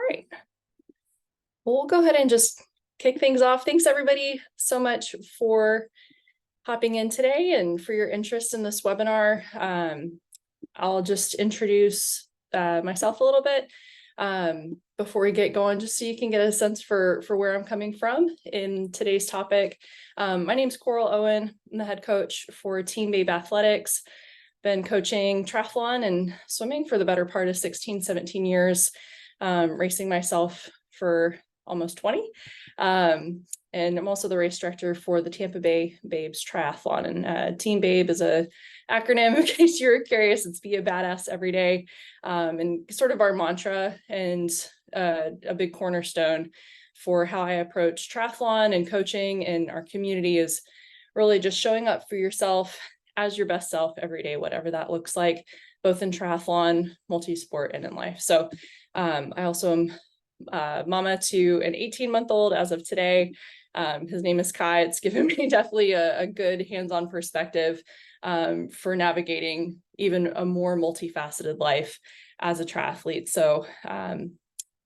right. Well, we'll go ahead and just kick things off. Thanks everybody so much for hopping in today and for your interest in this webinar. I'll just introduce myself a little bit before we get going, just so you can get a sense for where I'm coming from in today's topic. My name's Coral Owen. I'm the head coach for Team Babe Athletics. Been coaching triathlon and swimming for the better part of 16, 17 years, racing myself for almost 20. And I'm also the race director for the Tampa Bay Babes Triathlon. And Team Babe is a acronym, in case you're curious. It's be a badass every day. And sort of our mantra and a big cornerstone for how I approach triathlon and coaching in our community is really just showing up for yourself as your best self every day, whatever that looks like, both in triathlon, multi-sport, and in life. So I also am mama to an 18-month-old as of today. His name is Kai. It's given me definitely a good hands-on perspective for navigating even a more multifaceted life as a triathlete. So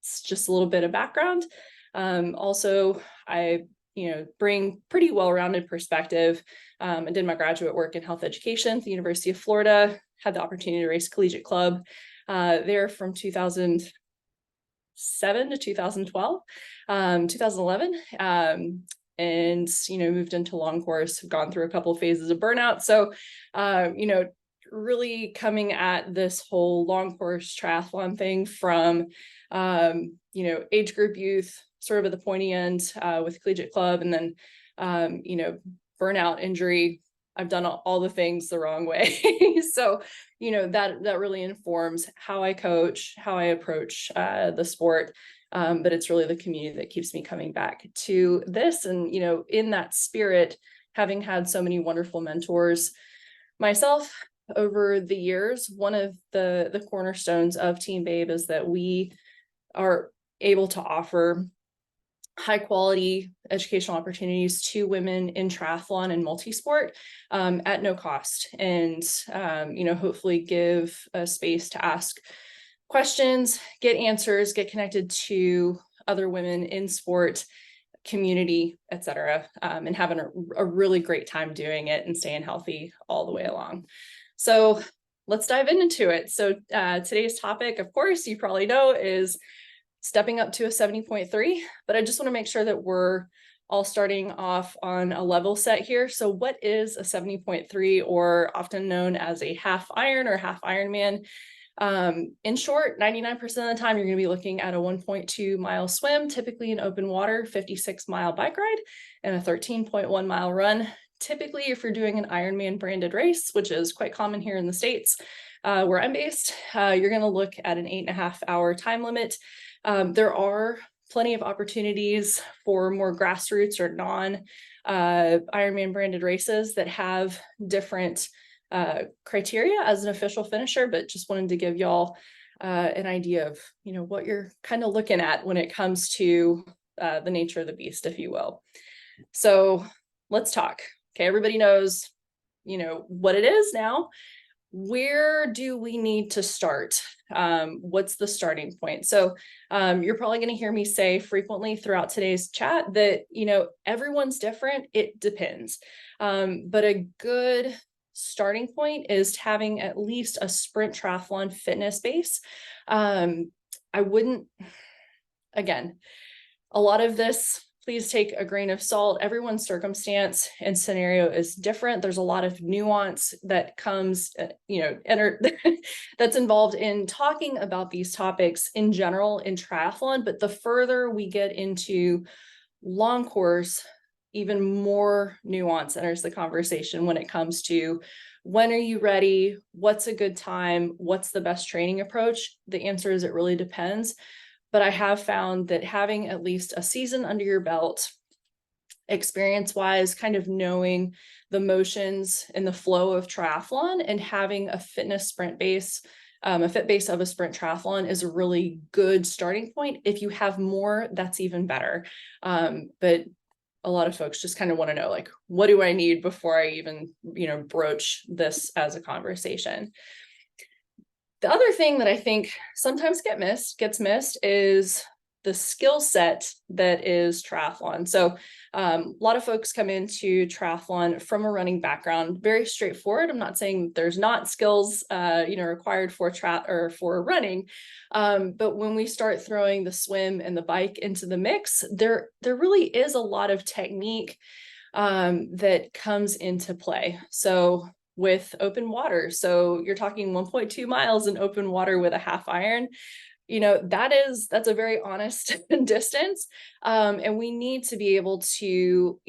it's just a little bit of background. Also, I bring pretty well-rounded perspective. I did my graduate work in health education at the University of Florida, had the opportunity to race collegiate club there from 2007 to 2012, 2011, and moved into long course, gone through a couple of phases of burnout. So really coming at this whole long course triathlon thing from age group youth, sort of at the pointy end with collegiate club, and then burnout, injury. I've done all the things the wrong way. So, that really informs how I coach, how I approach the sport. But it's really the community that keeps me coming back to this. And, in that spirit, having had so many wonderful mentors myself over the years, one of the cornerstones of Team Babe is that we are able to offer high quality educational opportunities to women in triathlon and multisport at no cost, and hopefully give a space to ask questions, get answers, get connected to other women in sport, community, etc., and having a really great time doing it and staying healthy all the way along. So let's dive into it. So today's topic, of course, you probably know, is stepping up to a 70.3, but I just want to make sure that we're all starting off on a level set here. So what is a 70.3, or often known as a half iron or half Ironman? In short, 99% of the time, you're going to be looking at a 1.2 mile swim, typically in open water, 56-mile bike ride, and a 13.1 mile run. Typically, if you're doing an Ironman branded race, which is quite common here in the States, where I'm based, you're going to look at an 8.5-hour time limit. There are plenty of opportunities for more grassroots or non-Ironman branded races that have different criteria as an official finisher, but just wanted to give y'all an idea of what you're kind of looking at when it comes to the nature of the beast, if you will. So let's talk. Okay, everybody knows what it is now. Where do we need to start? What's the starting point? So you're probably going to hear me say frequently throughout today's chat that everyone's different. It depends, but a good starting point is having at least a sprint triathlon fitness base. I wouldn't, again, a lot of this, please take a grain of salt. Everyone's circumstance and scenario is different. There's a lot of nuance that comes, that's involved in talking about these topics in general in triathlon. But the further we get into long course, even more nuance enters the conversation when it comes to when are you ready? What's a good time? What's the best training approach? The answer is it really depends. But I have found that having at least a season under your belt, experience-wise, kind of knowing the motions and the flow of triathlon, and having a fitness sprint base, a fit base of a sprint triathlon is a really good starting point. If you have more, that's even better. But a lot of folks just kind of want to know, like, what do I need before I even, broach this as a conversation? The other thing that I think sometimes gets missed is the skill set that is triathlon. So a lot of folks come into triathlon from a running background, very straightforward. I'm not saying there's not skills, required for for running, but when we start throwing the swim and the bike into the mix, there really is a lot of technique that comes into play. So with open water, so you're talking 1.2 miles in open water with a half iron, that's a very honest distance. And we need to be able to,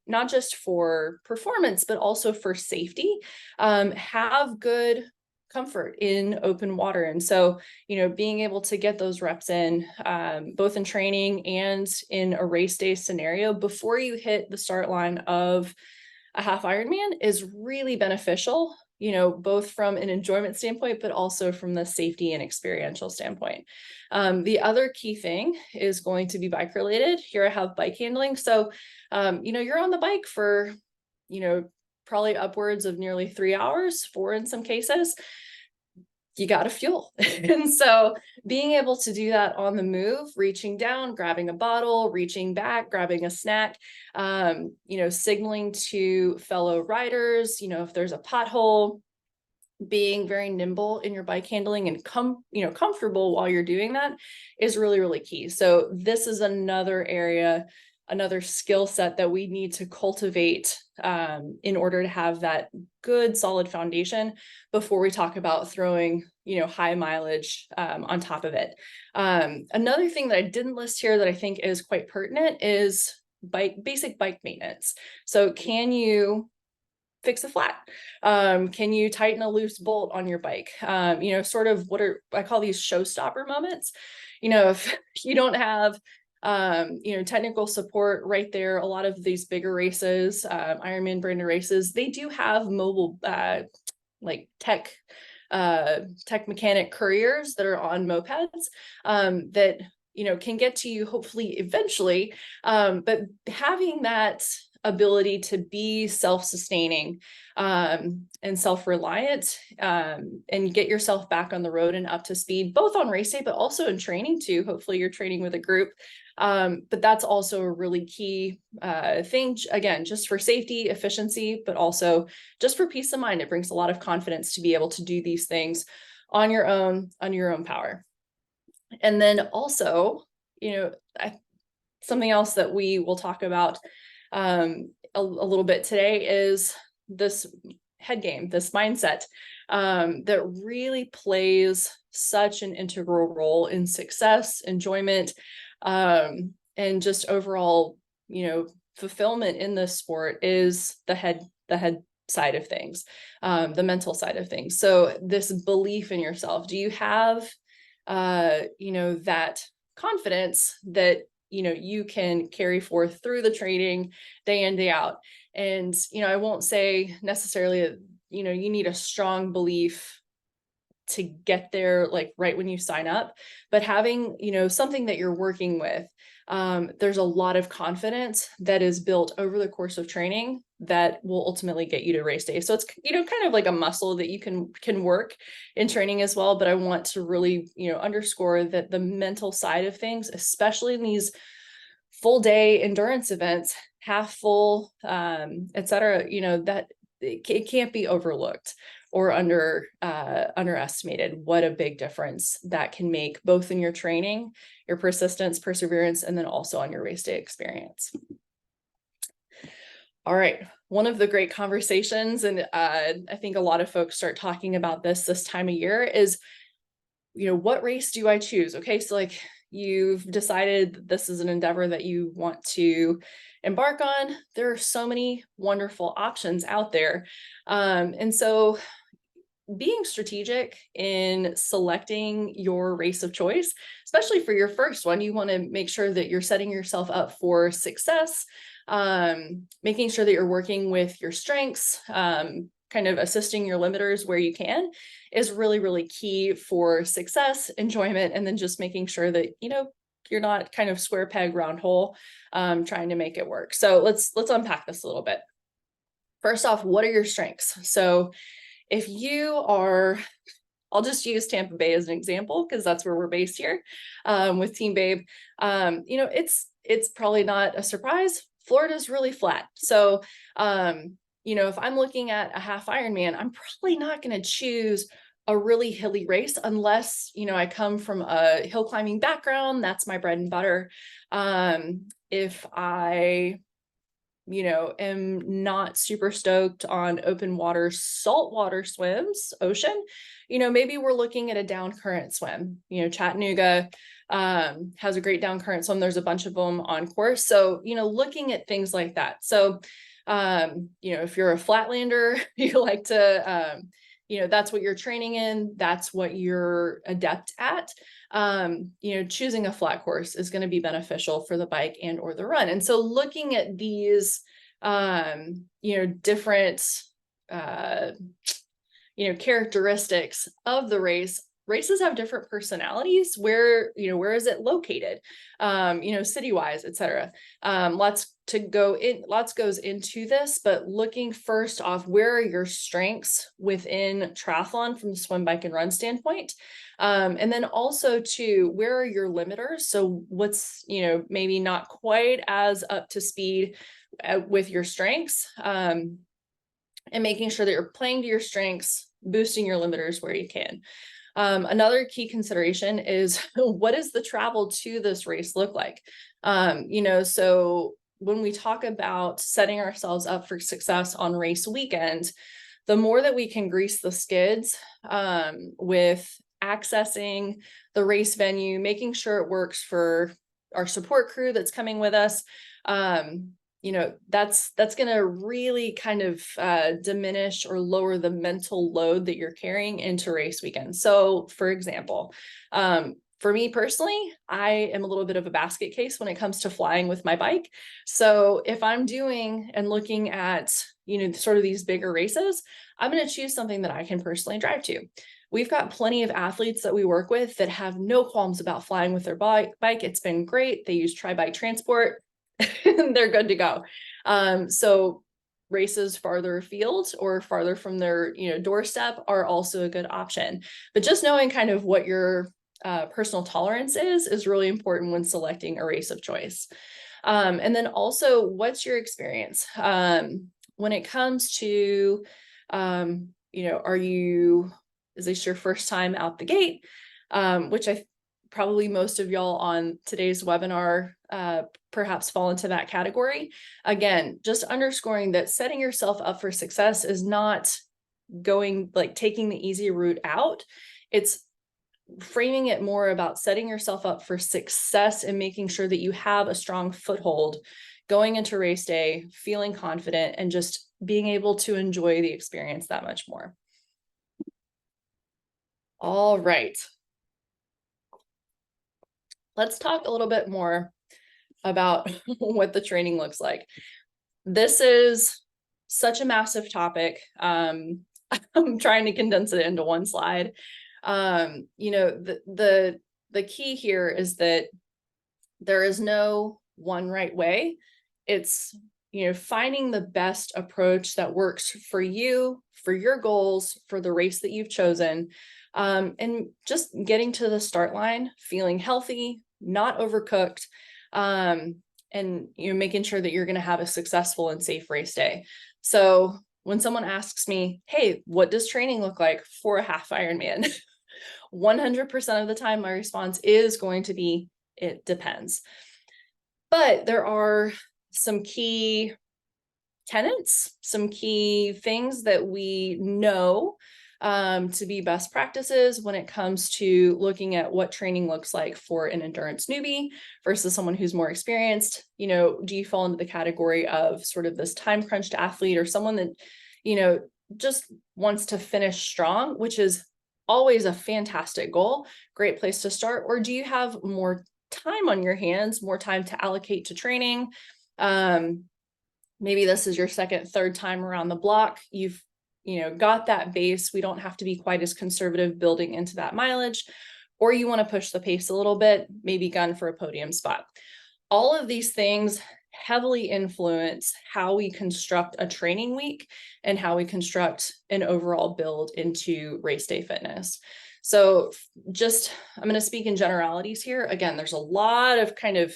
not just for performance, but also for safety, have good comfort in open water. And so, being able to get those reps in, both in training and in a race day scenario before you hit the start line of a half Ironman is really beneficial, both from an enjoyment standpoint, but also from the safety and experiential standpoint. The other key thing is going to be bike related. Here I have bike handling. So, you're on the bike for, probably upwards of nearly 3 hours, 4 in some cases. You got to fuel. And so being able to do that on the move, reaching down, grabbing a bottle, reaching back, grabbing a snack, signaling to fellow riders, if there's a pothole, being very nimble in your bike handling and comfortable while you're doing that is really, really key. So this is another area, another skill set that we need to cultivate in order to have that good solid foundation before we talk about throwing, high mileage on top of it. Another thing that I didn't list here that I think is quite pertinent is basic bike maintenance. So can you fix a flat? Can you tighten a loose bolt on your bike? Sort of what I call these showstopper moments. If you don't have technical support right there, a lot of these bigger races, Ironman branded races, they do have mobile like tech mechanic couriers that are on mopeds that can get to you hopefully eventually, but having that ability to be self-sustaining and self-reliant and get yourself back on the road and up to speed, both on race day, but also in training too. Hopefully you're training with a group. But that's also a really key thing, again, just for safety, efficiency, but also just for peace of mind. It brings a lot of confidence to be able to do these things on your own power. And then also, something else that we will talk about a little bit today is this head game, this mindset that really plays such an integral role in success, enjoyment, and just overall, fulfillment in this sport is the head side of things, the mental side of things. So this belief in yourself, do you have, that confidence that you can carry forth through the training day in, day out. And, I won't say necessarily that, you need a strong belief to get there, like right when you sign up, but having, something that you're working with, there's a lot of confidence that is built over the course of training that will ultimately get you to race day. So it's, kind of like a muscle that you can work in training as well. But I want to really, underscore that the mental side of things, especially in these full day endurance events, half full, et cetera, that it can't be overlooked or underestimated what a big difference that can make both in your training, your persistence, perseverance, and then also on your race day experience. All right. One of the great conversations, and I think a lot of folks start talking about this time of year is, what race do I choose? Okay. So like you've decided this is an endeavor that you want to embark on. There are so many wonderful options out there. And so being strategic in selecting your race of choice, especially for your first one, you want to make sure that you're setting yourself up for success, making sure that you're working with your strengths, kind of assisting your limiters where you can is really, really key for success, enjoyment, and then just making sure that, you're not kind of square peg, round hole, trying to make it work. So let's unpack this a little bit. First off, what are your strengths? So if you are, I'll just use Tampa Bay as an example because that's where we're based here with Team Babe. You know, it's probably not a surprise. Florida's really flat. So, you know, if I'm looking at a half Ironman, I'm probably not going to choose a really hilly race unless, you know, I come from a hill climbing background. That's my bread and butter. If I, you know, am not super stoked on open water, saltwater swims, ocean, you know, maybe we're looking at a down current swim. You know, Chattanooga has a great down current swim. There's a bunch of them on course. So, you know, looking at things like that. So, you know, if you're a flatlander, you like to, you know, that's what you're training in, that's what you're adept at. You know, choosing a flat course is going to be beneficial for the bike and or the run. And so looking at these, you know, different, you know, characteristics of the race. Races have different personalities. Where, you know, where is it located? You know, city-wise, et cetera. Lots goes into this, but looking first off, where are your strengths within triathlon from the swim, bike, and run standpoint? And then also too, where are your limiters? So what's, you know, maybe not quite as up to speed with your strengths, and making sure that you're playing to your strengths, boosting your limiters where you can. Another key consideration is what does the travel to this race look like? You know, so when we talk about setting ourselves up for success on race weekend, the more that we can grease the skids with accessing the race venue, making sure it works for our support crew that's coming with us, you know, that's going to really kind of diminish or lower the mental load that you're carrying into race weekend. So for example, for me personally, I am a little bit of a basket case when it comes to flying with my bike. So if I'm doing and looking at, you know, sort of these bigger races, I'm going to choose something that I can personally drive to. We've got plenty of athletes that we work with that have no qualms about flying with their bike. It's been great. They use Tri-Bike Transport. They're good to go. So races farther afield or farther from their, you know, doorstep are also a good option. But just knowing kind of what your personal tolerance is really important when selecting a race of choice. And then also, what's your experience when it comes to, you know, is this your first time out the gate? Which probably most of y'all on today's webinar perhaps fall into that category. Again, just underscoring that setting yourself up for success is not going like taking the easy route out. It's framing it more about setting yourself up for success and making sure that you have a strong foothold going into race day, feeling confident, and just being able to enjoy the experience that much more. All right. Let's talk a little bit more about what the training looks like. This is such a massive topic. I'm trying to condense it into one slide. You know, the key here is that there is no one right way. It's, you know, finding the best approach that works for you, for your goals, for the race that you've chosen, and just getting to the start line, feeling healthy, not overcooked, and, you know, making sure that you're going to have a successful and safe race day. So when someone asks me, hey, what does training look like for a half Ironman? 100% of the time, my response is going to be, it depends. But there are some key tenets, some key things that we know to be best practices when it comes to looking at what training looks like for an endurance newbie versus someone who's more experienced. You know, do you fall into the category of sort of this time crunched athlete or someone that, you know, just wants to finish strong, which is always a fantastic goal, great place to start? Or do you have more time on your hands, more time to allocate to training? Maybe this is your second, third time around the block. You've, you know, got that base. We don't have to be quite as conservative building into that mileage, or you want to push the pace a little bit, maybe gun for a podium spot. All of these things heavily influence how we construct a training week and how we construct an overall build into race day fitness. So just, I'm going to speak in generalities here. Again, there's a lot of kind of,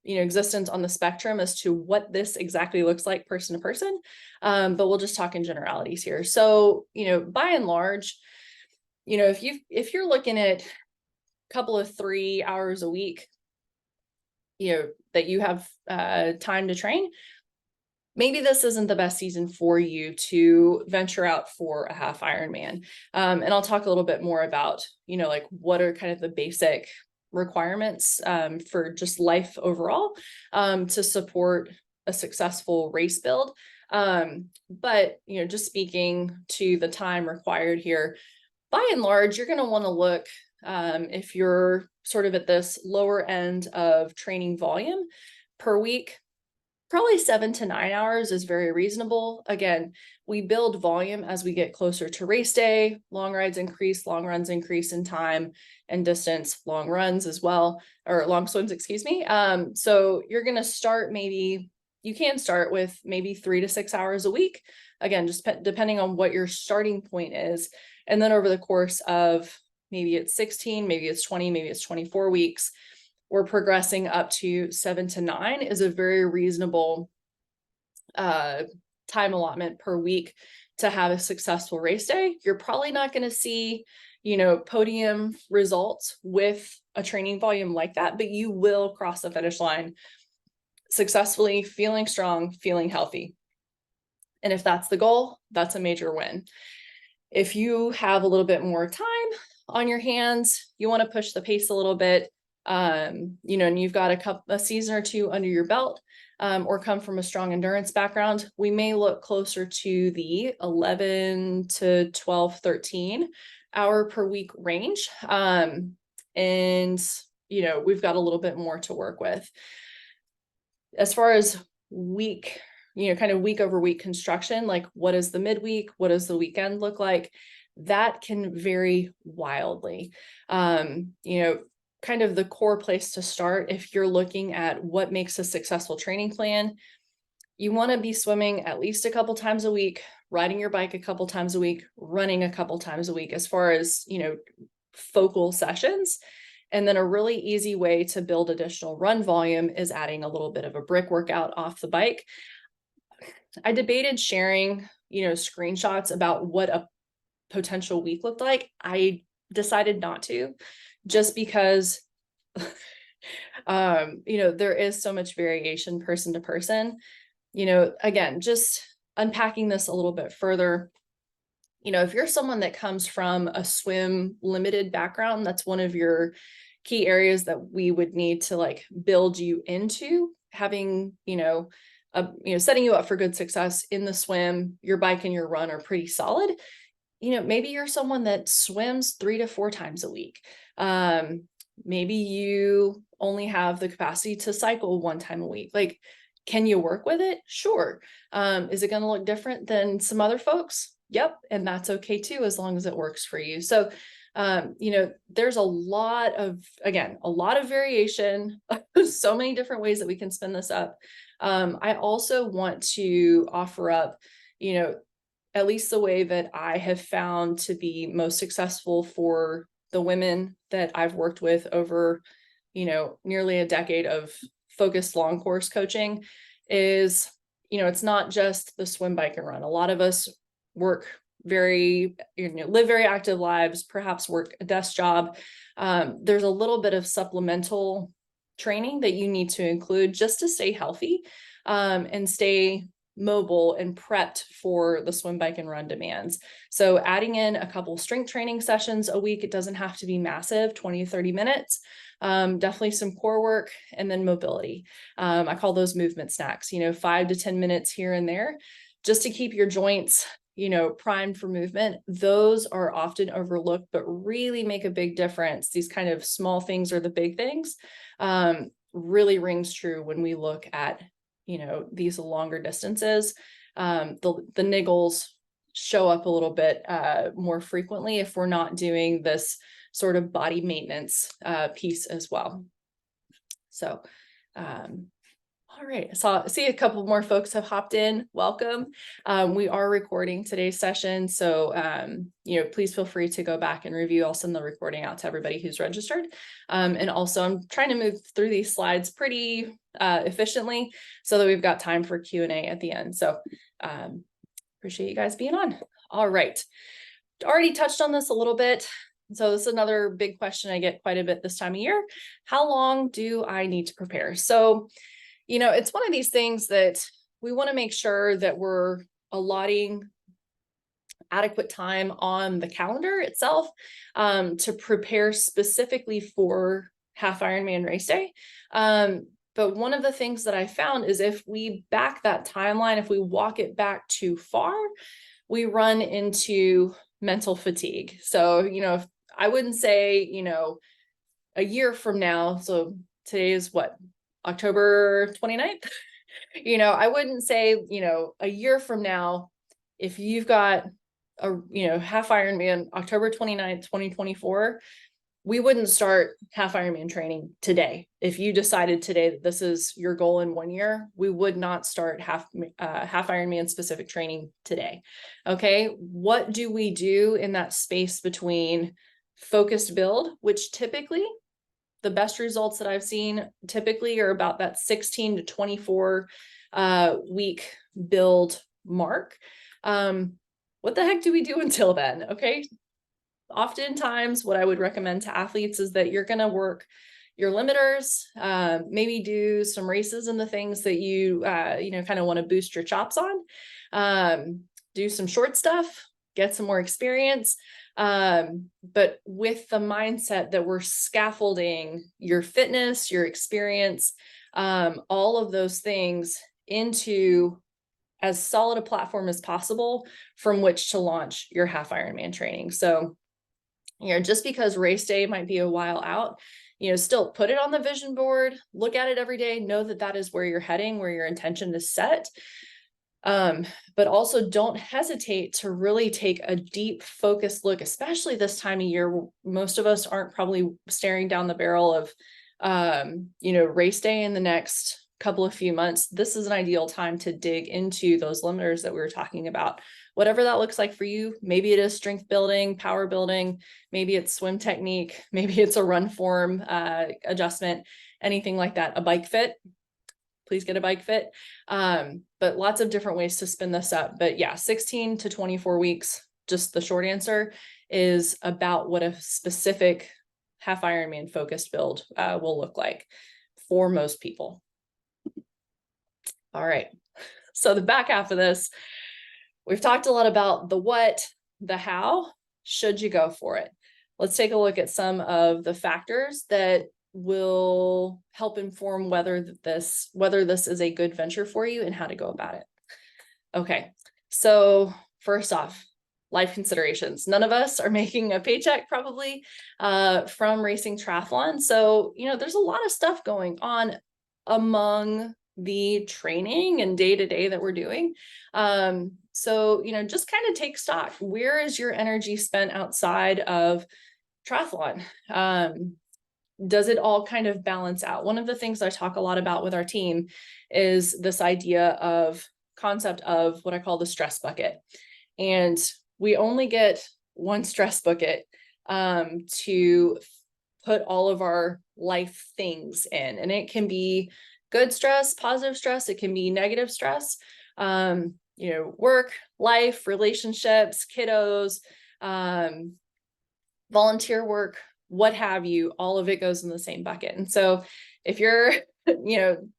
existence on the spectrum as to what this exactly looks like person to person. But we'll just talk in generalities here. So, by and large, if you're looking at a couple of 3 hours a week, that you have time to train, maybe this isn't the best season for you to venture out for a half Ironman. And I'll talk a little bit more about, like what are kind of the basic requirements for just life overall to support a successful race build. But, just speaking to the time required here, by and large, you're going to want to look if you're sort of at this lower end of training volume per week, probably 7 to 9 hours is very reasonable. Again, we build volume as we get closer to race day. Long rides increase, long runs increase in time and distance, long runs as well, or long swims, excuse me. So you're going to start you can start with maybe 3 to 6 hours a week. Again, just depending on what your starting point is. And then over the course of maybe it's 16, maybe it's 20, maybe it's 24 weeks, we're progressing up to 7 to 9 is a very reasonable time allotment per week to have a successful race day. You're probably not going to see, podium results with a training volume like that, but you will cross the finish line successfully, feeling strong, feeling healthy. And if that's the goal, that's a major win. If you have a little bit more time on your hands, you want to push the pace a little bit, and you've got a season or two under your belt, or come from a strong endurance background, we may look closer to the 11 to 12, 13 hour per week range. And, we've got a little bit more to work with. As far as week, kind of week over week construction, like what is the midweek? What does the weekend look like? That can vary wildly. Kind of the core place to start if you're looking at what makes a successful training plan. You want to be swimming at least a couple times a week, riding your bike a couple times a week, running a couple times a week as far as, focal sessions. And then a really easy way to build additional run volume is adding a little bit of a brick workout off the bike. I debated sharing, screenshots about what a potential week looked like. I decided not to, just because, there is so much variation person to person. Again, just unpacking this a little bit further, if you're someone that comes from a swim limited background, that's one of your key areas that we would need to like build you into having, setting you up for good success in the swim. Your bike and your run are pretty solid. Maybe you're someone that swims 3 to 4 times a week. Maybe you only have the capacity to cycle 1 time a week. Like, can you work with it? Sure. Is it going to look different than some other folks? Yep. And that's okay too, as long as it works for you. So, there's a lot of variation, so many different ways that we can spin this up. I also want to offer up, at least the way that I have found to be most successful for the women that I've worked with over, nearly a decade of focused long course coaching is, it's not just the swim, bike, and run. A lot of us work live very active lives, perhaps work a desk job. There's a little bit of supplemental training that you need to include just to stay healthy, and stay mobile and prepped for the swim, bike, and run demands. So adding in a couple strength training sessions a week, it doesn't have to be massive, 20 to 30 minutes. Definitely some core work, and then mobility. I call those movement snacks, 5 to 10 minutes here and there, just to keep your joints, primed for movement. Those are often overlooked, but really make a big difference. These kind of small things are the big things. Really rings true when we look at, these longer distances. The niggles show up a little bit more frequently if we're not doing this sort of body maintenance piece as well. So, all right, I see a couple more folks have hopped in. Welcome. We are recording today's session, so please feel free to go back and review. I'll send the recording out to everybody who's registered. And also, I'm trying to move through these slides pretty efficiently so that we've got time for Q&A at the end. So appreciate you guys being on. All right, already touched on this a little bit. So this is another big question I get quite a bit this time of year. How long do I need to prepare? So it's one of these things that we want to make sure that we're allotting adequate time on the calendar itself to prepare specifically for half Ironman race day. But one of the things that I found is if we back that timeline, if we walk it back too far, we run into mental fatigue. So, I wouldn't say, a year from now, so today is what, October 29th? I wouldn't say, a year from now, if you've got a, half Ironman, October 29th, 2024, we wouldn't start half Ironman training today. If you decided today that this is your goal in 1 year, we would not start half Ironman specific training today. Okay. What do we do in that space between focused build, which typically the best results that I've seen typically are about that 16 to 24 week build mark. What the heck do we do until then? Okay. Oftentimes what I would recommend to athletes is that you're going to work your limiters, maybe do some races and the things that you, kind of want to boost your chops on, do some short stuff, get some more experience. But with the mindset that we're scaffolding your fitness, your experience, all of those things into as solid a platform as possible from which to launch your half Ironman training. So, just because race day might be a while out, still put it on the vision board, look at it every day, know that that is where you're heading, where your intention is set. But also don't hesitate to really take a deep focused look, especially this time of year. Most of us aren't probably staring down the barrel of, race day in the next couple of few months. This is an ideal time to dig into those limiters that we were talking about, whatever that looks like for you. Maybe it is strength building, power building, maybe it's swim technique, maybe it's a run form adjustment, anything like that. A bike fit, please get a bike fit. But lots of different ways to spin this up. But yeah, 16 to 24 weeks, just the short answer is about what a specific half Ironman focused build will look like for most people. All right. So the back half of this, we've talked a lot about the what, the how, should you go for it? Let's take a look at some of the factors that will help inform whether this is a good venture for you and how to go about it. Okay. So first off, life considerations. None of us are making a paycheck probably from racing triathlon. So, there's a lot of stuff going on among the training and day-to-day that we're doing. So, just kind of take stock. Where is your energy spent outside of triathlon? Does it all kind of balance out? One of the things I talk a lot about with our team is this concept of what I call the stress bucket. And we only get one stress bucket to put all of our life things in. And it can be good stress, positive stress. It can be negative stress, work, life, relationships, kiddos, volunteer work, what have you, all of it goes in the same bucket. And so if you're,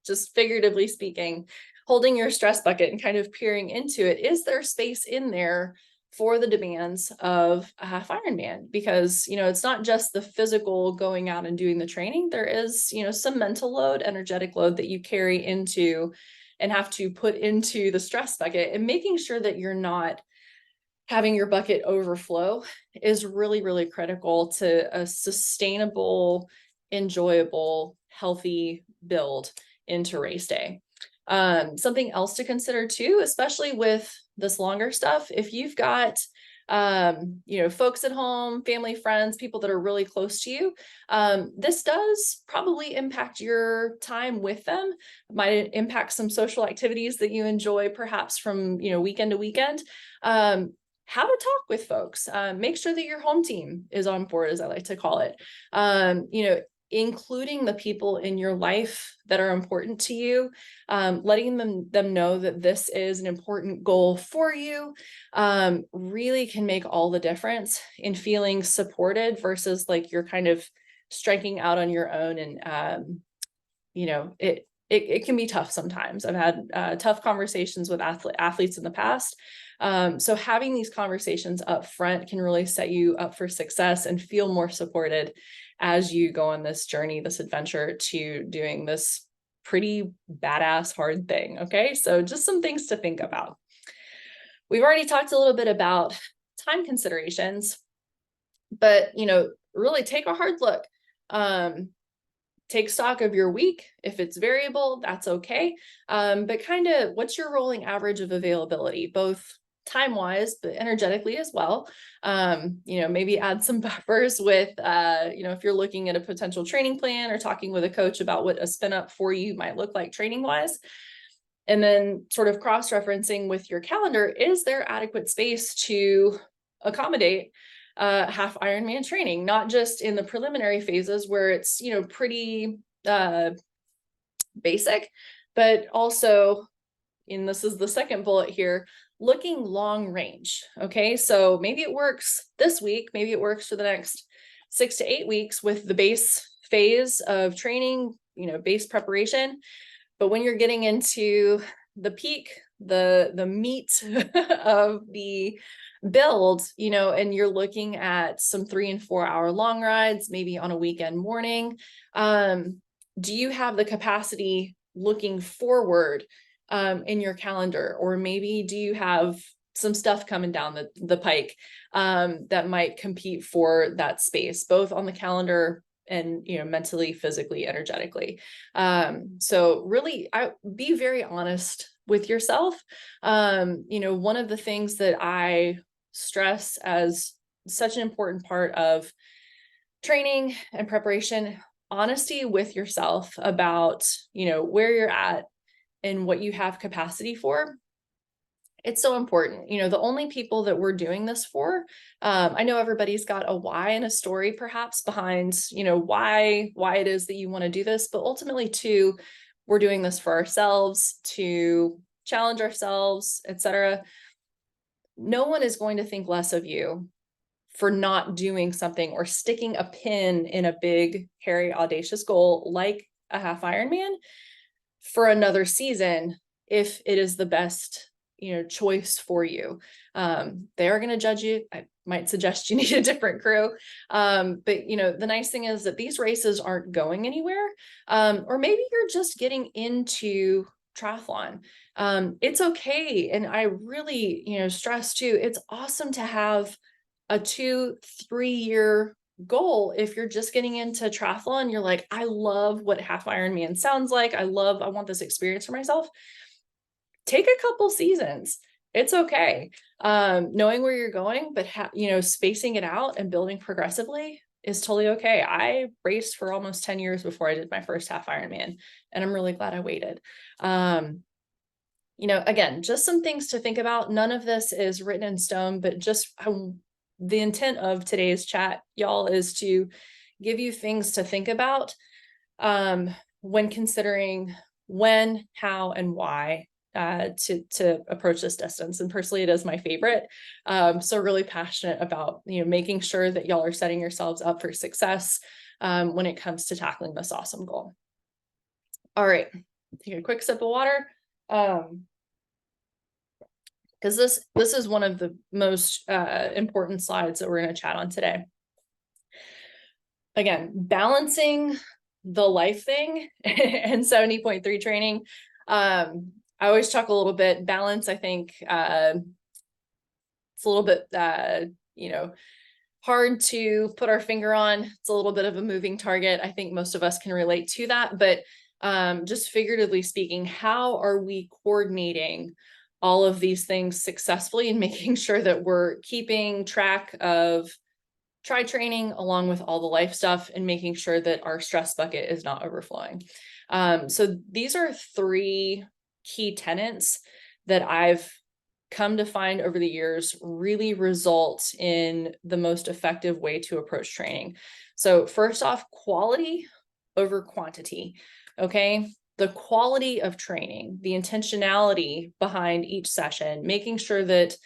just figuratively speaking, holding your stress bucket and kind of peering into it, is there space in there for the demands of a half Ironman? Because, it's not just the physical going out and doing the training. There is, some mental load, energetic load that you carry into and have to put into the stress bucket, and making sure that you're not having your bucket overflow is really, really critical to a sustainable, enjoyable, healthy build into race day. Something else to consider too, especially with this longer stuff, if you've got folks at home, family, friends, people that are really close to you. This does probably impact your time with them, might impact some social activities that you enjoy, perhaps from, weekend to weekend. Have a talk with folks. Make sure that your home team is on board, as I like to call it. Including the people in your life that are important to you, letting them know that this is an important goal for you, really can make all the difference in feeling supported versus like you're kind of striking out on your own. And, it can be tough sometimes. I've had tough conversations with athletes in the past. So having these conversations up front can really set you up for success and feel more supported as you go on this journey, this adventure to doing this pretty badass hard thing. Okay, so just some things to think about. We've already talked a little bit about time considerations, but really take a hard look. Take stock of your week. If it's variable, that's okay. But kind of what's your rolling average of availability, both time-wise, but energetically as well. Maybe add some buffers with, if you're looking at a potential training plan or talking with a coach about what a spin up for you might look like training-wise. And then sort of cross-referencing with your calendar, is there adequate space to accommodate half Ironman training, not just in the preliminary phases where it's, pretty basic, but also, and this is the second bullet here, looking long range. Okay, so maybe it works this week, maybe it works for the next 6 to 8 weeks with the base phase of training, base preparation. But when you're getting into the peak, the meat of the build, and you're looking at some 3 and 4 hour long rides, maybe on a weekend morning, do you have the capacity looking forward in your calendar? Or maybe do you have some stuff coming down the pike that might compete for that space, both on the calendar and, mentally, physically, energetically. So really be very honest with yourself. One of the things that I stress as such an important part of training and preparation, honesty with yourself about, where you're at and what you have capacity for. It's so important. The only people that we're doing this for, I know everybody's got a why and a story perhaps behind, why it is that you want to do this, but ultimately too, we're doing this for ourselves, to challenge ourselves, etc. No one is going to think less of you for not doing something or sticking a pin in a big, hairy, audacious goal like a half Ironman for another season if it is the best choice for you. They are going to judge you. I might suggest you need a different crew. But the nice thing is that these races aren't going anywhere. Or maybe you're just getting into triathlon. It's okay. And I really, stress too, it's awesome to have a 2-3 year goal. If you're just getting into triathlon, you're like, I love what half Ironman sounds like. I want this experience for myself. Take a couple seasons. It's okay. Knowing where you're going, but spacing it out and building progressively is totally okay. I raced for almost 10 years before I did my first half Ironman, and I'm really glad I waited. Again, just some things to think about. None of this is written in stone, but just the intent of today's chat, y'all, is to give you things to think about when considering when, how, and why to approach this distance. And personally, it is my favorite. So really passionate about, making sure that y'all are setting yourselves up for success when it comes to tackling this awesome goal. All right, take a quick sip of water. Because this is one of the most important slides that we're going to chat on today. Again, balancing the life thing and 70.3 training. I always chuckle a little bit. Balance, I think, it's a little bit, hard to put our finger on. It's a little bit of a moving target. I think most of us can relate to that. But just figuratively speaking, how are we coordinating all of these things successfully and making sure that we're keeping track of tri training along with all the life stuff and making sure that our stress bucket is not overflowing. So these are 3 key tenets that I've come to find over the years really result in the most effective way to approach training. So first off, quality over quantity. Okay. The quality of training, the intentionality behind each session, making sure that,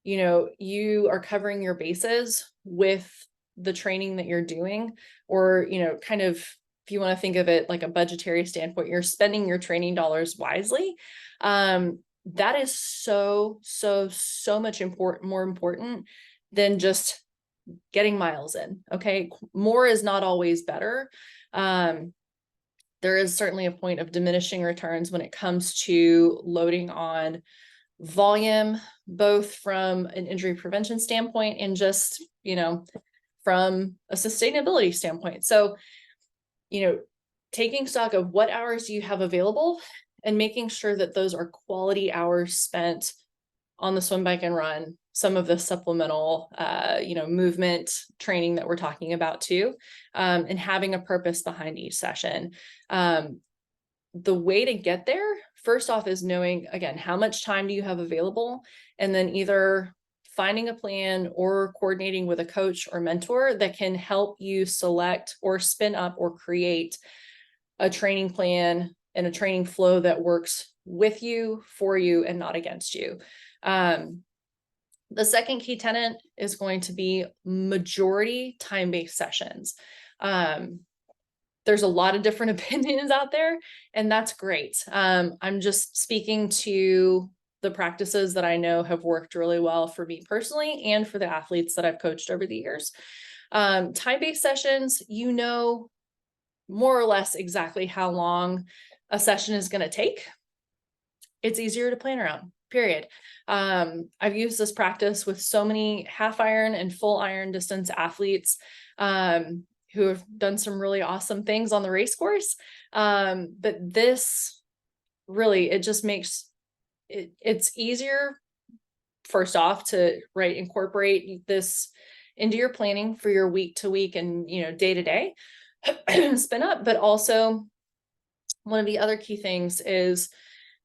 you are covering your bases with the training that you're doing, or, kind of, if you want to think of it like a budgetary standpoint, you're spending your training dollars wisely. That is so much more important than just getting miles in. Okay. More is not always better. There is certainly a point of diminishing returns when it comes to loading on volume, both from an injury prevention standpoint and just, from a sustainability standpoint. So, taking stock of what hours do you have available and making sure that those are quality hours spent on the swim, bike, and run, some of the supplemental, movement training that we're talking about too, and having a purpose behind each session. The way to get there, first off, is knowing, again, how much time do you have available, and then either finding a plan or coordinating with a coach or mentor that can help you select or spin up or create a training plan and a training flow that works with you, for you, and not against you. The second key tenet is going to be majority time-based sessions. There's a lot of different opinions out there, and that's great. I'm just speaking to the practices that I know have worked really well for me personally and for the athletes that I've coached over the years. Time-based sessions, more or less exactly how long a session is going to take. It's easier to plan around, period. I've used this practice with so many half iron and full iron distance athletes who have done some really awesome things on the race course. But this really, it just makes it's easier, first off, to incorporate this into your planning for your week to week and, day to day spin up. But also, one of the other key things is,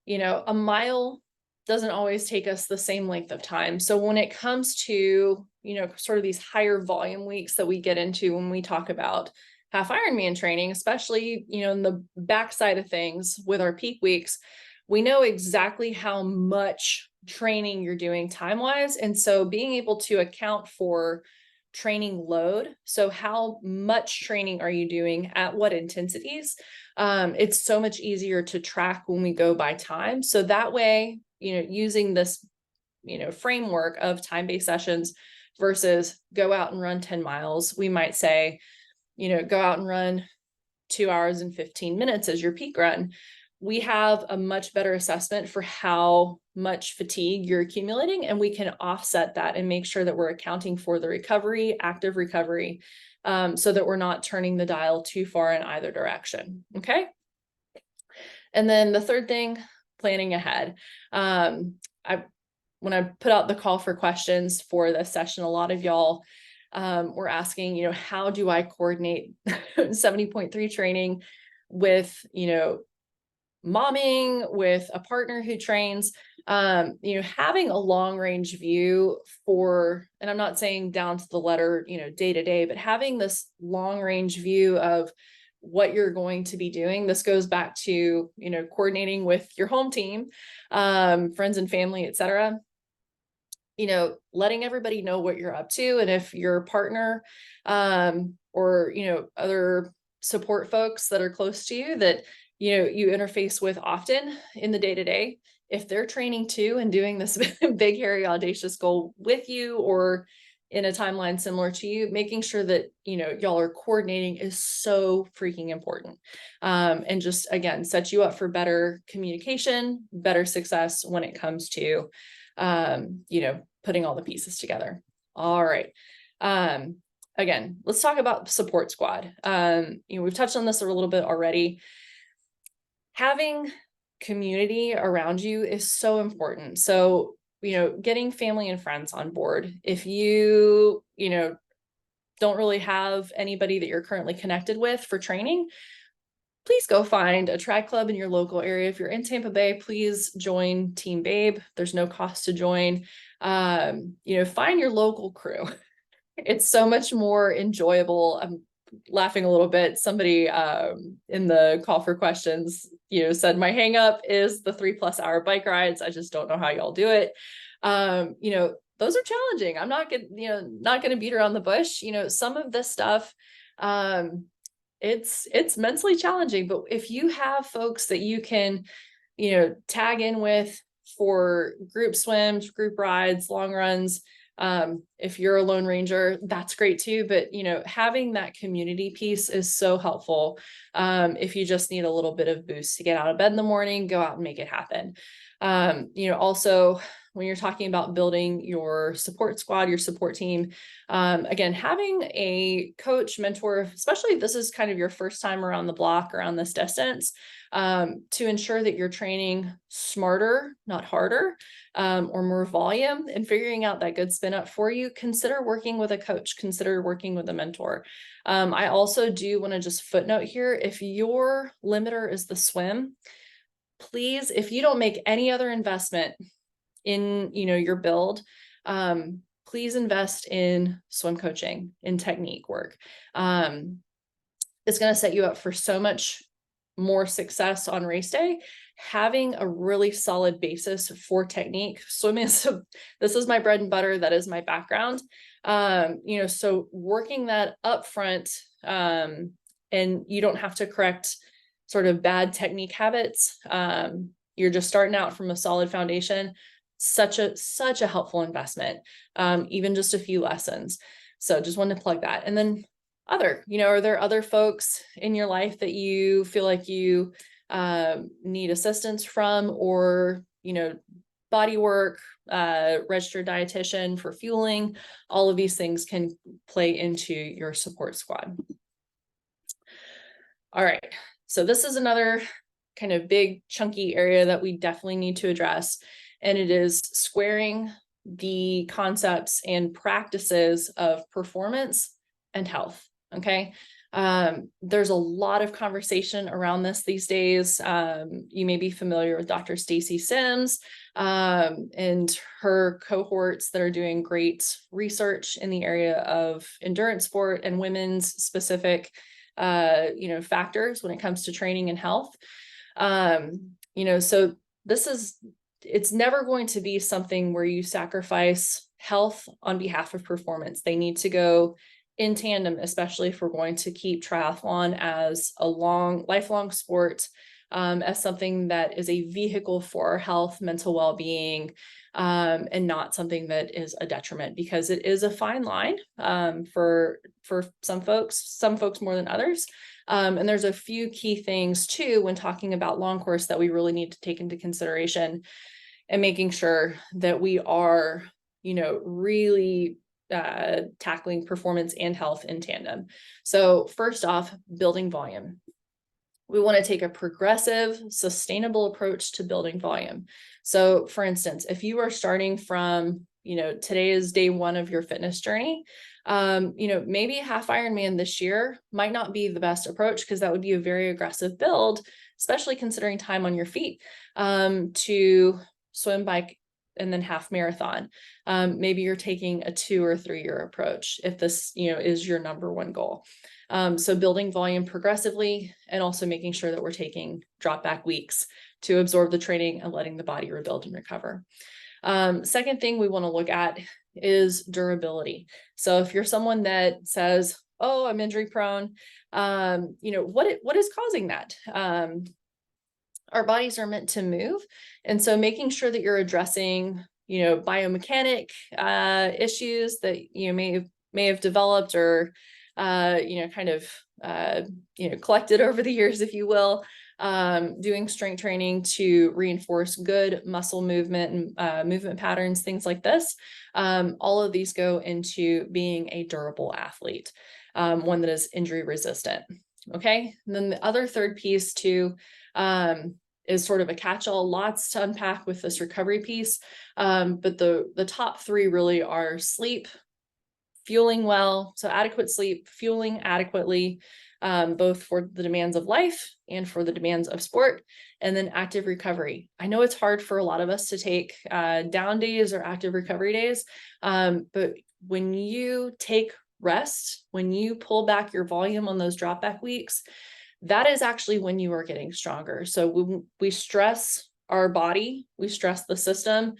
a mile doesn't always take us the same length of time. So when it comes to, sort of these higher volume weeks that we get into when we talk about half Ironman training, especially, in the backside of things with our peak weeks, we know exactly how much training you're doing time-wise. And so being able to account for training load, so how much training are you doing at what intensities, it's so much easier to track when we go by time. So that way, using this, framework of time-based sessions versus go out and run 10 miles, we might say, go out and run 2 hours and 15 minutes as your peak run. We have a much better assessment for how much fatigue you're accumulating, and we can offset that and make sure that we're accounting for the recovery, active recovery, so that we're not turning the dial too far in either direction. Okay. And then the third thing, planning ahead. When I put out the call for questions for this session, a lot of y'all were asking, how do I coordinate 70.3 training with, momming, with a partner who trains, having a long range view and I'm not saying down to the letter, day to day, but having this long range view of what you're going to be doing. This goes back to, coordinating with your home team, friends and family, et cetera. Letting everybody know what you're up to. And if your partner, or, other support folks that are close to you that, you interface with often in the day-to-day, if they're training too and doing this big, hairy, audacious goal with you or in a timeline similar to you, making sure that, y'all are coordinating is so freaking important. And just, again, set you up for better communication, better success when it comes to, putting all the pieces together. All right. Again, let's talk about support squad. We've touched on this a little bit already. Having community around you is so important. So, getting family and friends on board. If you, don't really have anybody that you're currently connected with for training, please go find a track club in your local area. If you're in Tampa Bay, please join Team Babe. There's no cost to join. Find your local crew. It's so much more enjoyable. I'm laughing a little bit. Somebody in the call for questions, said my hang up is the 3+ hour bike rides. I just don't know how y'all do it. Those are challenging. I'm not gonna beat around the bush. Some of this stuff, it's mentally challenging, but if you have folks that you can, tag in with for group swims, group rides, long runs, if you're a lone ranger, that's great too. But, having that community piece is so helpful. If you just need a little bit of boost to get out of bed in the morning, go out and make it happen. Also, when you're talking about building your support squad, your support team, again, having a coach, mentor, especially if this is kind of your first time around the block, around this distance, to ensure that you're training smarter, not harder, or more volume, and figuring out that good spin up for you, consider working with a coach, consider working with a mentor. I also do want to just footnote here, if your limiter is the swim, please, if you don't make any other investment in, your build, please invest in swim coaching, in technique work. It's going to set you up for so much more success on race day, having a really solid basis for technique. Swimming, so this is my bread and butter. That is my background. So working that up front, and you don't have to correct sort of bad technique habits. You're just starting out from a solid foundation. Such a helpful investment, even just a few lessons. So just wanted to plug that. And then are there other folks in your life that you feel like you need assistance from, or, body work, registered dietitian for fueling? All of these things can play into your support squad. All right. So this is another kind of big chunky area that we definitely need to address. And it is squaring the concepts and practices of performance and health. Okay. There's a lot of conversation around this these days. You may be familiar with Dr. Stacy Sims, and her cohorts that are doing great research in the area of endurance sport and women's specific, factors when it comes to training and health. So it's never going to be something where you sacrifice health on behalf of performance. They need to go in tandem, especially if we're going to keep triathlon as a lifelong sport, as something that is a vehicle for our health, mental well-being, and not something that is a detriment, because it is a fine line, for some folks more than others. And there's a few key things too, when talking about long course, that we really need to take into consideration, and making sure that we are, really tackling performance and health in tandem. So first off, building volume. We want to take a progressive, sustainable approach to building volume. So for instance, if you are starting from, today is day one of your fitness journey, maybe half Ironman this year might not be the best approach, because that would be a very aggressive build, especially considering time on your feet, to swim, bike, and then half marathon. Maybe you're taking a 2 or 3 year approach if this, is your number one goal. So building volume progressively, and also making sure that we're taking drop back weeks to absorb the training and letting the body rebuild and recover. Second thing we want to look at is durability. So if you're someone that says, oh, I'm injury prone, what is causing that? Our bodies are meant to move. And so making sure that you're addressing, biomechanic issues that you may have developed, or collected over the years, if you will, doing strength training to reinforce good muscle movement and movement patterns, things like this. All of these go into being a durable athlete, one that is injury resistant. Okay. And then the other third piece too, is sort of a catch-all, lots to unpack with this recovery piece. But the top three really are sleep, fueling well, so adequate sleep, fueling adequately, both for the demands of life and for the demands of sport, and then active recovery. I know it's hard for a lot of us to take down days or active recovery days, but when you take rest, when you pull back your volume on those drop back weeks, that is actually when you are getting stronger. So we stress our body, we stress the system,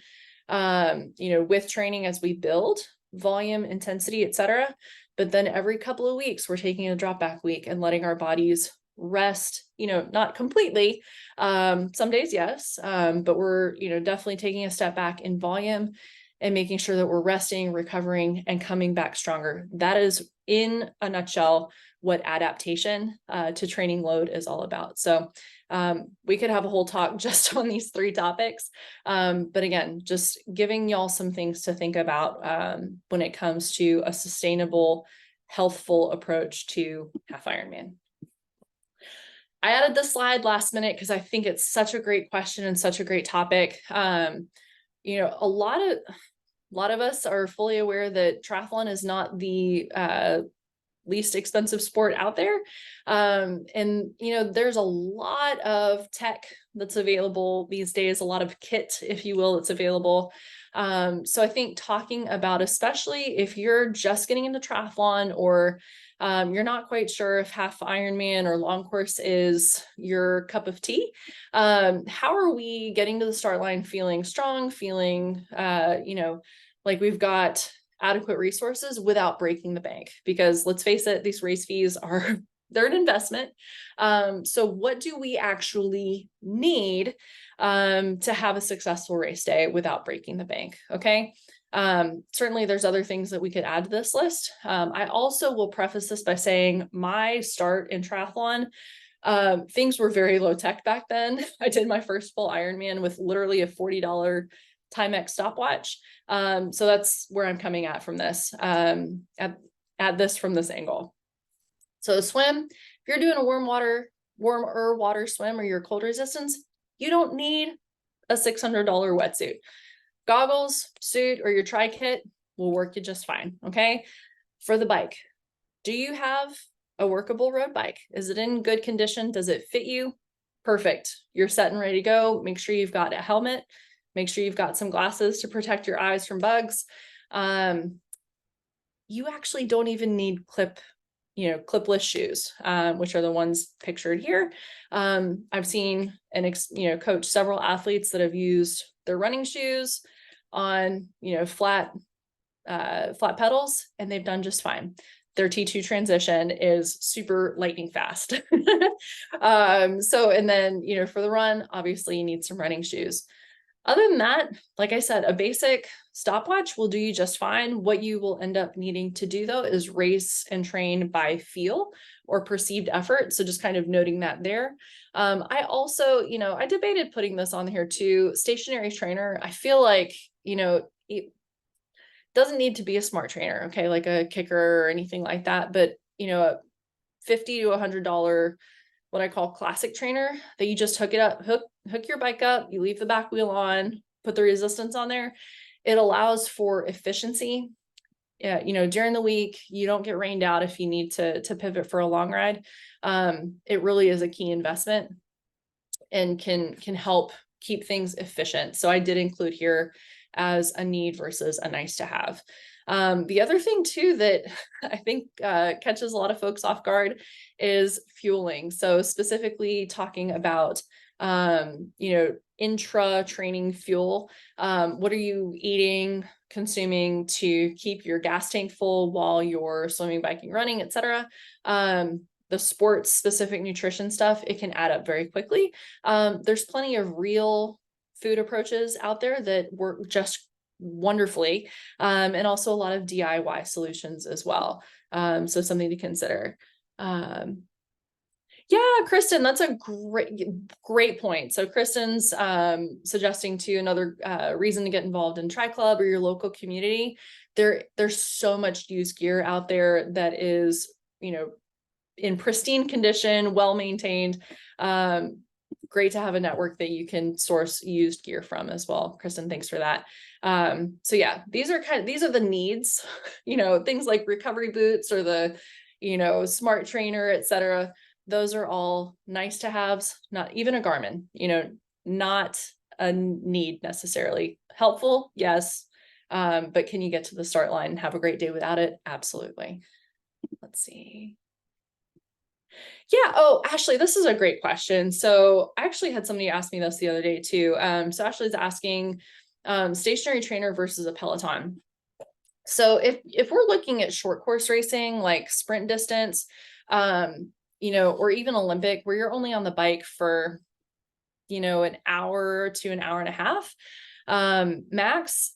with training as we build volume, intensity, etc. But then every couple of weeks, we're taking a drop back week and letting our bodies rest, not completely. Some days, yes, but we're, definitely taking a step back in volume and making sure that we're resting, recovering, and coming back stronger. That is, in a nutshell, what adaptation to training load is all about. So we could have a whole talk just on these three topics. But again, just giving y'all some things to think about when it comes to a sustainable, healthful approach to half Ironman. I added this slide last minute because I think it's such a great question and such a great topic. A lot of us are fully aware that triathlon is not the least expensive sport out there. There's a lot of tech that's available these days, a lot of kit, if you will, that's available. So I think talking about, especially if you're just getting into triathlon or you're not quite sure if half Ironman or long course is your cup of tea, how are we getting to the start line feeling strong, feeling, like we've got adequate resources without breaking the bank? Because let's face it, these race fees they're an investment. So what do we actually need to have a successful race day without breaking the bank? Okay. Certainly there's other things that we could add to this list. I also will preface this by saying my start in triathlon, things were very low tech back then. I did my first full Ironman with literally a $40 Timex stopwatch. So that's where I'm coming at from this, at this from this angle. So swim, if you're doing a warmer water swim or your cold resistance, you don't need a $600 wetsuit. Goggles, suit, or your tri kit will work you just fine. Okay. For the bike, do you have a workable road bike? Is it in good condition? Does it fit you? Perfect. You're set and ready to go. Make sure you've got a helmet. Make sure you've got some glasses to protect your eyes from bugs. You actually don't even need clipless shoes, which are the ones pictured here. I've seen and coach several athletes that have used their running shoes on, flat pedals, and they've done just fine. Their T2 transition is super lightning fast. And then, for the run, obviously you need some running shoes. Other than that, like I said, a basic stopwatch will do you just fine. What you will end up needing to do, though, is race and train by feel or perceived effort. So just kind of noting that there. I also, I debated putting this on here too. Stationary trainer, I feel like, it doesn't need to be a smart trainer, okay, like a kicker or anything like that. But, a $50 to $100, what I call classic trainer, that you just hook your bike up, you leave the back wheel on, put the resistance on there. It allows for efficiency. Yeah, during the week, you don't get rained out if you need to pivot for a long ride. It really is a key investment and can help keep things efficient. So I did include here as a need versus a nice to have. The other thing too that I think catches a lot of folks off guard is fueling. So specifically talking about, intra training fuel. What are you eating, consuming to keep your gas tank full while you're swimming, biking, running, etc. The sports specific nutrition stuff, it can add up very quickly. There's plenty of real food approaches out there that work just wonderfully, and also a lot of DIY solutions as well. So something to consider. Yeah, Kristen, that's a great point. So Kristen's suggesting to another reason to get involved in Tri Club or your local community. There's so much used gear out there that is, in pristine condition, well maintained. great to have a network that you can source used gear from as well. Kristen, thanks for that. So yeah, these are the needs, things like recovery boots or the, smart trainer, etc. Those are all nice to haves, not even a Garmin, not a need necessarily. Helpful, yes. But can you get to the start line and have a great day without it? Absolutely. Let's see. Yeah. Oh, Ashley, this is a great question. So I actually had somebody ask me this the other day too. So Ashley's asking, stationary trainer versus a Peloton. So if we're looking at short course racing, like sprint distance, or even Olympic, where you're only on the bike for, an hour to an hour and a half, max,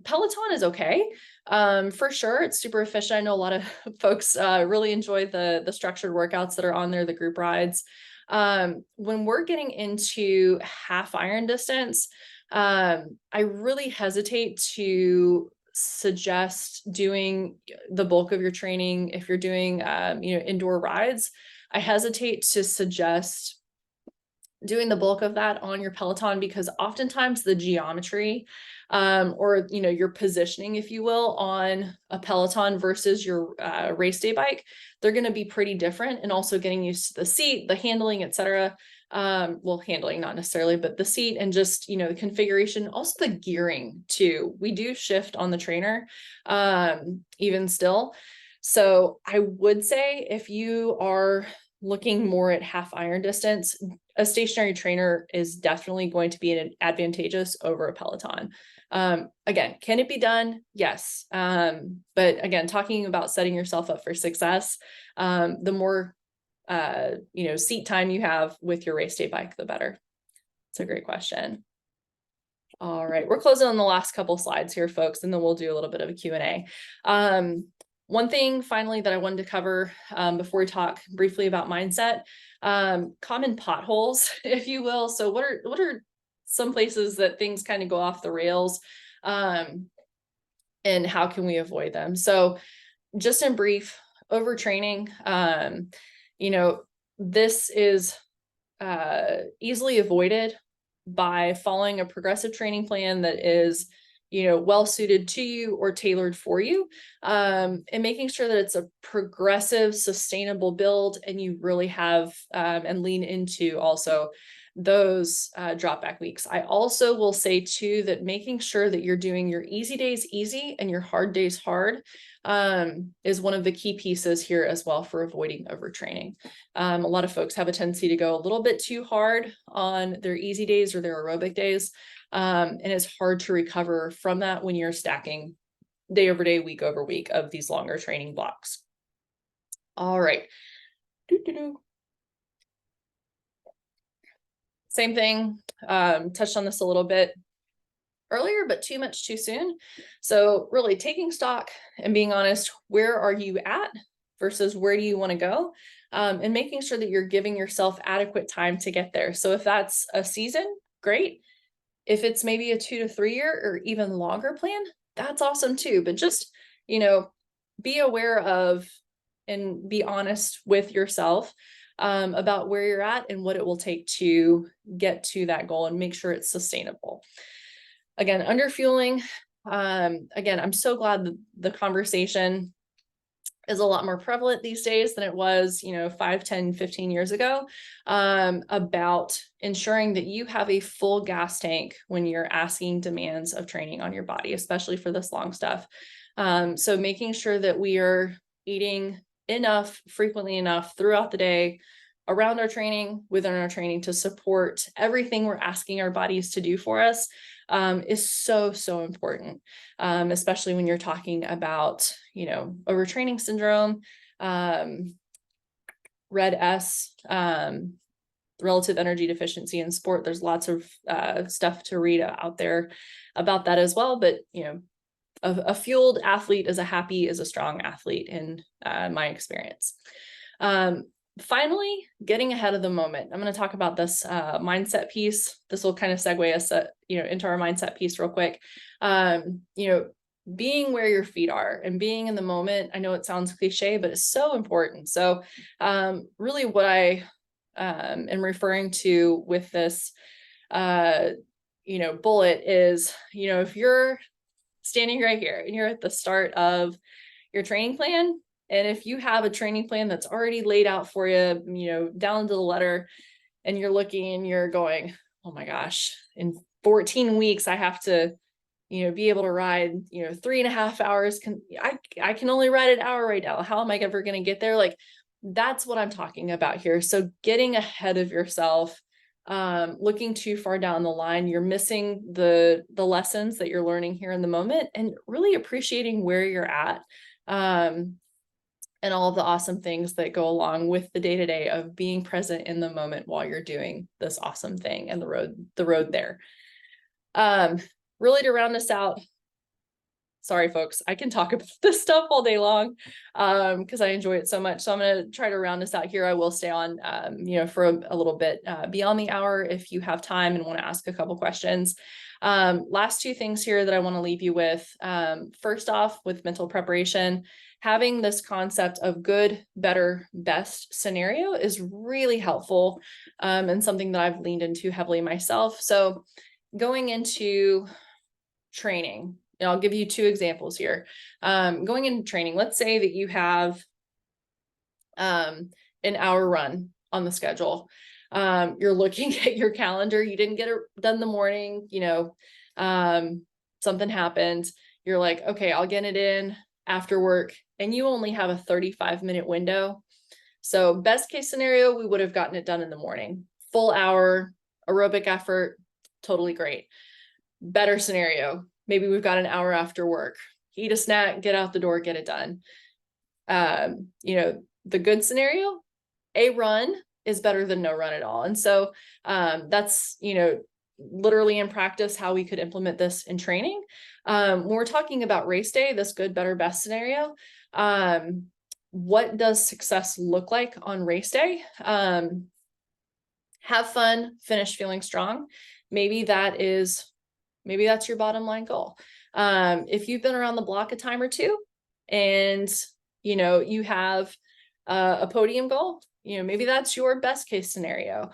Peloton is okay. For sure. It's super efficient. I know a lot of folks really enjoy the structured workouts that are on there, the group rides. When we're getting into half iron distance, I really hesitate to suggest doing the bulk of your training. If you're doing, indoor rides, I hesitate to suggest doing the bulk of that on your Peloton, because oftentimes the geometry or your positioning, if you will, on a Peloton versus your race day bike, they're going to be pretty different. And also getting used to the seat, the handling, etc. Well, handling not necessarily, but the seat and just the configuration, also the gearing too. We do shift on the trainer even still. So I would say if you are looking more at half iron distance, a stationary trainer is definitely going to be advantageous over a Peloton. Again, can it be done? Yes. But again, talking about setting yourself up for success, the more, seat time you have with your race day bike, the better. It's a great question. All right, we're closing on the last couple slides here, folks, and then we'll do a little bit of a Q&A. One thing finally that I wanted to cover before we talk briefly about mindset, common potholes, if you will. So what are some places that things kind of go off the rails, and how can we avoid them? So just in brief, overtraining, this is easily avoided by following a progressive training plan that is well suited to you or tailored for you, and making sure that it's a progressive, sustainable build, and you really have and lean into also those drop back weeks. I also will say too that making sure that you're doing your easy days easy and your hard days hard is one of the key pieces here as well for avoiding overtraining. A lot of folks have a tendency to go a little bit too hard on their easy days or their aerobic days. And it's hard to recover from that when you're stacking day over day, week over week of these longer training blocks. All right. Same thing, touched on this a little bit earlier, but too much too soon. So really taking stock and being honest, where are you at versus where do you want to go? And making sure that you're giving yourself adequate time to get there. So if that's a season, great. If it's maybe a 2 to 3 year or even longer plan, that's awesome too. But just, be aware of and be honest with yourself about where you're at and what it will take to get to that goal and make sure it's sustainable. Again, underfueling. Again, I'm so glad the conversation is a lot more prevalent these days than it was, 5, 10, 15 years ago, about ensuring that you have a full gas tank when you're asking demands of training on your body, especially for this long stuff. So making sure that we are eating enough, frequently enough throughout the day, around our training, within our training, to support everything we're asking our bodies to do for us, is so, so important, especially when you're talking about, overtraining syndrome, red S, relative energy deficiency in sport. There's lots of stuff to read out there about that as well. But, a fueled athlete is a strong athlete in my experience. Finally, getting ahead of the moment. I'm going to talk about this mindset piece. This will kind of segue us, into our mindset piece real quick. Being where your feet are and being in the moment. I know it sounds cliche, but it's so important. So really what I am referring to with this, bullet is, if you're standing right here and you're at the start of your training plan, and if you have a training plan that's already laid out for you, down to the letter, and you're looking and you're going, oh my gosh, in 14 weeks, I have to, be able to ride, 3.5 hours. I can only ride an hour right now. How am I ever going to get there? Like, that's what I'm talking about here. So getting ahead of yourself, looking too far down the line, you're missing the lessons that you're learning here in the moment, and really appreciating where you're at. And all of the awesome things that go along with the day-to-day of being present in the moment while you're doing this awesome thing and the road there. Really, to round this out, sorry, folks, I can talk about this stuff all day long, because I enjoy it so much. So I'm going to try to round this out here. I will stay on, for a little bit beyond the hour if you have time and want to ask a couple questions. Last two things here that I want to leave you with. First off, with mental preparation, having this concept of good, better, best scenario is really helpful, and something that I've leaned into heavily myself. So going into training, I'll give you two examples here. Going into training, let's say that you have an hour run on the schedule. You're looking at your calendar, you didn't get it done in the morning, something happened. You're like, okay, I'll get it in after work, and you only have a 35-minute window. So best case scenario, we would have gotten it done in the morning, full hour, aerobic effort, totally great. Better scenario, maybe we've got an hour after work, eat a snack, get out the door, get it done. The good scenario, a run is better than no run at all. And so that's, literally in practice, how we could implement this in training. When we're talking about race day, this good, better, best scenario, what does success look like on race day? Have fun, finish feeling strong. Maybe that's your bottom line goal. If you've been around the block a time or two and, you have a podium goal, maybe that's your best case scenario.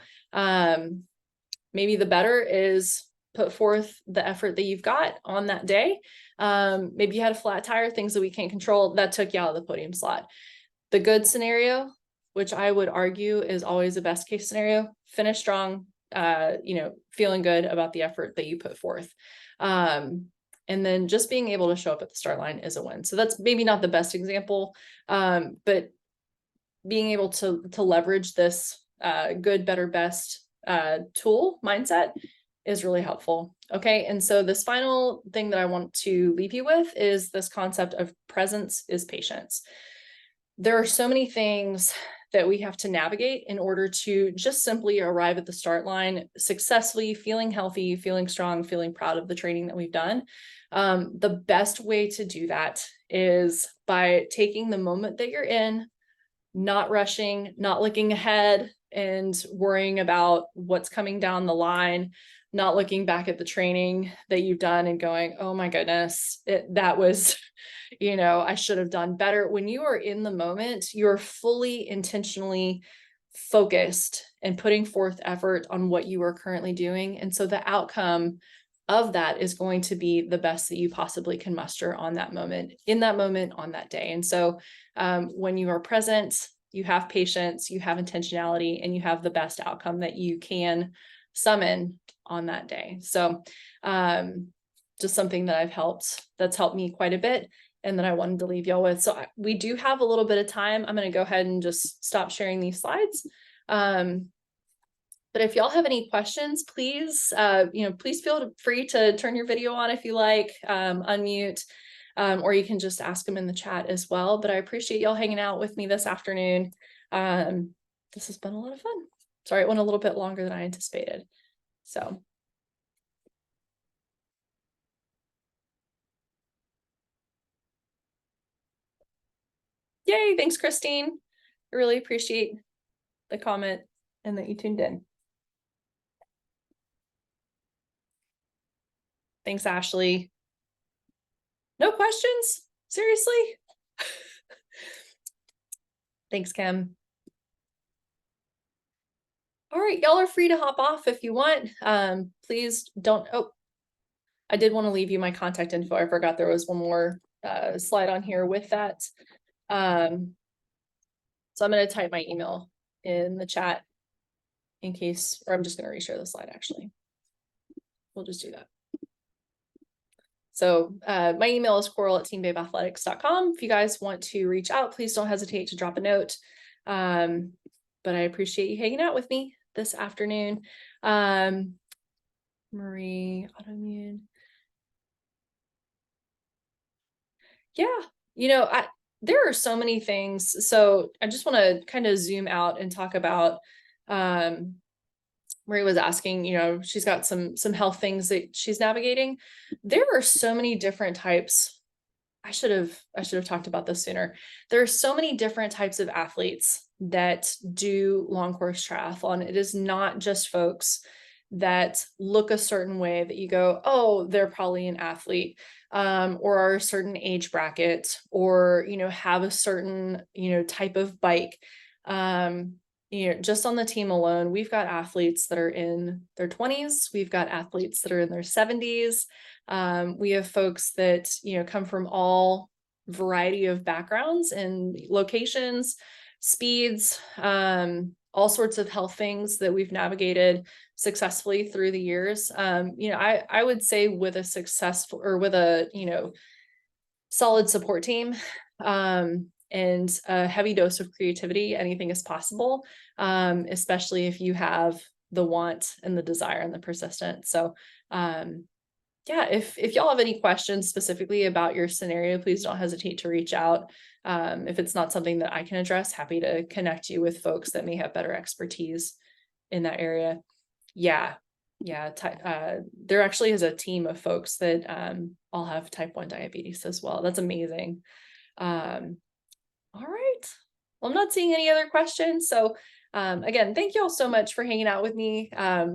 Maybe the better is put forth the effort that you've got on that day. Maybe you had a flat tire, things that we can't control, that took you out of the podium slot. The good scenario, which I would argue is always the best case scenario, finish strong, feeling good about the effort that you put forth. And then just being able to show up at the start line is a win. So that's maybe not the best example, but being able to leverage this good, better, best tool mindset is really helpful. Okay. And so this final thing that I want to leave you with is this concept of presence is patience. There are so many things that we have to navigate in order to just simply arrive at the start line successfully, feeling healthy, feeling strong, feeling proud of the training that we've done. The best way to do that is by taking the moment that you're in, not rushing, not looking ahead and worrying about what's coming down the line, not looking back at the training that you've done and going, oh my goodness, that was, I should have done better. When you are in the moment, you're fully intentionally focused and putting forth effort on what you are currently doing. And so the outcome of that is going to be the best that you possibly can muster on that moment, in that moment, on that day. And so when you are present, you have patience, you have intentionality, and you have the best outcome that you can summon on that day. So just something that's helped me quite a bit, and that I wanted to leave y'all with. So we do have a little bit of time. I'm going to go ahead and just stop sharing these slides. But if y'all have any questions, please, please feel free to turn your video on if you like, unmute, or you can just ask them in the chat as well. But I appreciate y'all hanging out with me this afternoon. This has been a lot of fun. Sorry, it went a little bit longer than I anticipated. So. Yay, thanks, Christine. I really appreciate the comment and that you tuned in. Thanks, Ashley. No questions? Seriously? Thanks, Kim. All right, y'all are free to hop off if you want. Please don't, oh, I did want to leave you my contact info. I forgot there was one more slide on here with that. So I'm going to type my email in the chat in case, or I'm just going to reshare the slide actually. We'll just do that. So my email is coral@teambabeathletics.com. If you guys want to reach out, please don't hesitate to drop a note. But I appreciate you hanging out with me this afternoon. Marie, autoimmune. Yeah, there are so many things. So I just want to kind of zoom out and talk about, Marie was asking, she's got some health things that she's navigating. There are so many different types. I should have talked about this sooner. There are so many different types of athletes that do long course triathlon. It is not just folks that look a certain way that you go, oh, they're probably an athlete, or are a certain age bracket, or, have a certain, type of bike. Just on the team alone, we've got athletes that are in their 20s. We've got athletes that are in their 70s. We have folks that, come from all variety of backgrounds and locations, speeds, all sorts of health things that we've navigated successfully through the years. I would say with a successful or with a, solid support team, and a heavy dose of creativity, anything is possible, especially if you have the want and the desire and the persistence. So, yeah, if y'all have any questions specifically about your scenario, please don't hesitate to reach out. If it's not something that I can address, happy to connect you with folks that may have better expertise in that area. Yeah. There actually is a team of folks that all have type 1 diabetes as well. That's amazing. All right. Well, I'm not seeing any other questions. So again, thank you all so much for hanging out with me.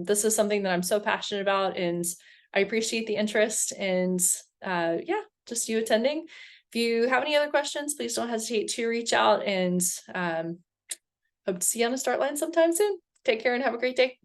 This is something that I'm so passionate about, and I appreciate the interest and just you attending. If you have any other questions, please don't hesitate to reach out, and hope to see you on the start line sometime soon. Take care and have a great day.